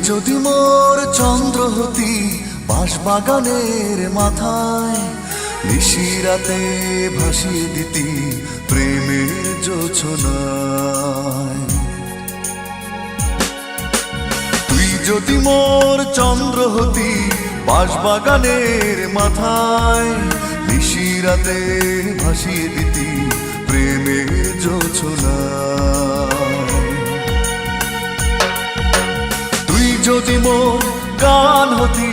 যদি মোর চন্দ্র হতি বাঁশবাগানের মাথায়, নিশিরাতে ভাসিয়ে দিতি প্রেমের জোছনায়। তুই যদি মোর চন্দ্র হতি বাঁশবাগানের মাথায়, নিশিরাতে ভাসিয়ে দিতি প্রেমের জোছনায়। তুই যদি মোর গান হতি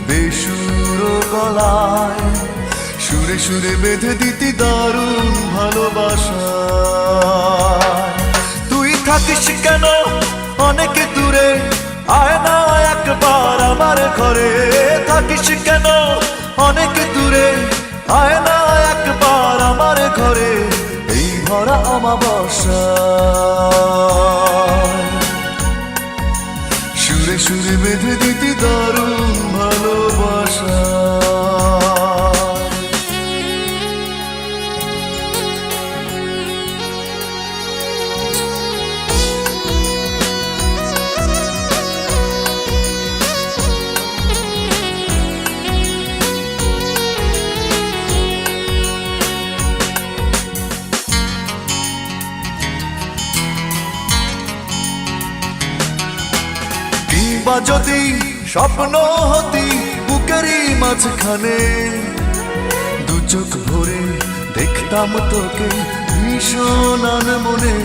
বেসুর গলায়, সুরে সুরে বেঁধে দিতি দারুণ ভালোবাসা। তুই থাকিস কেন অনেক দূরে, আয় না একবার আমার ঘরে। থাকিস কেন অনেক দূরে, আয় না একবার আমার ঘরে। এই ভরা অমাবস্যা সুরে সুরে বেঁধে দিতি দারুণ ভালোবাসা। কিংবা যদি স্বপ্ন হতি বুকেরই মাঝখানে, দু চোখ ভরে দেখতাম তোকে ভীষণ মনে।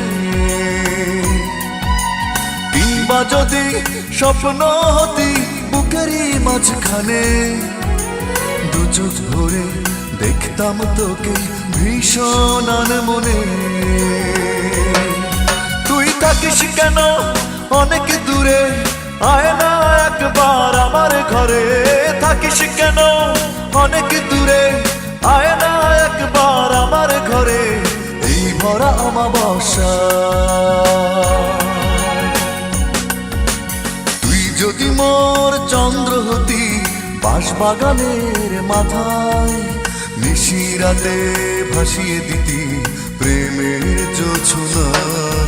কিংবা যদি স্বপ্ন হতি বুকেরই মাঝখানে, দু চোখ ভরে দেখতাম তোকে ভীষণ মনে। তুই থাকিস কেন অনেক দূরে, আয় না একবার আমার ঘরে। থাকিস কেন অনেক দূরে, আয় না একবার আমার ঘরে। এই ভরা অমাবস্যা তুই যদি মোর চন্দ্র হতি বাঁশবাগানের মাথায়, নিশিরাতে ভাসিয়ে দিতি প্রেমের জোছনায়।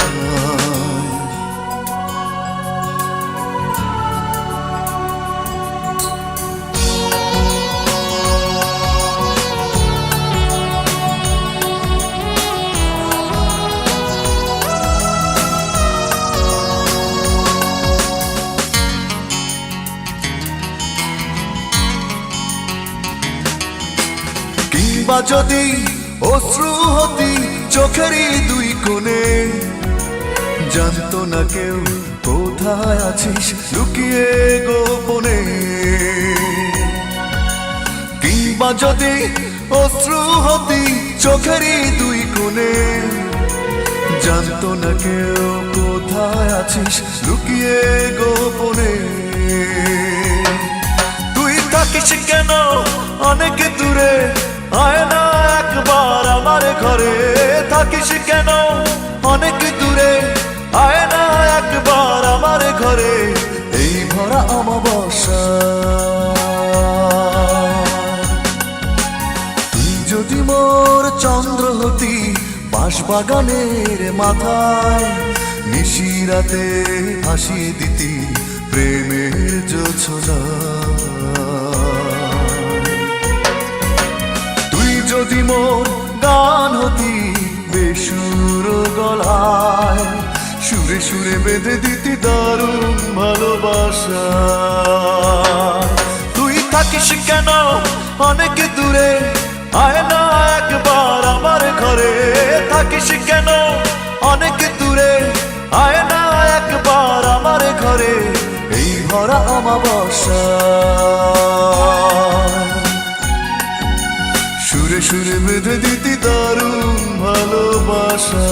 কিংবা যদি অশ্রু হতি চোখেরই দুই কোণে, জানতো না কেউ কোথায় আছিস লুকিয়ে গোপনে। কিংবা যদি অশ্রু হতি চোখেরই দুই কোণে, জানতো না কেউ কোথায় আছিস লুকিয়ে গোপনে। তুই থাকিস কেন অনেক দূরে, আয় না একবার আমার ঘরে। থাকিস কেন অনেক দূরে, আয় না একবার আমার ঘরে। এই ভরা অমাবস্যা তুই যদি মোর চন্দ্র হতি বাঁশবাগানের মাথায়, নিশিরাতে ভাসিয়ে দিতি প্রেমের জোছনায়। যদি মোর গান হতি বেসুর গলায়, সুরে সুরে বেঁধে দিতি দারুণ ভালোবাসা। তুই থাকিস কেন অনেক দূরে, আয় না একবার আমার ঘরে। থাকিস কেন অনেক দূরে, আয় না একবার আমার ঘরে। এই ভরা অমাবস্যা সুরে সুরে বেঁধে দিতি দারুণ ভালোবাসা।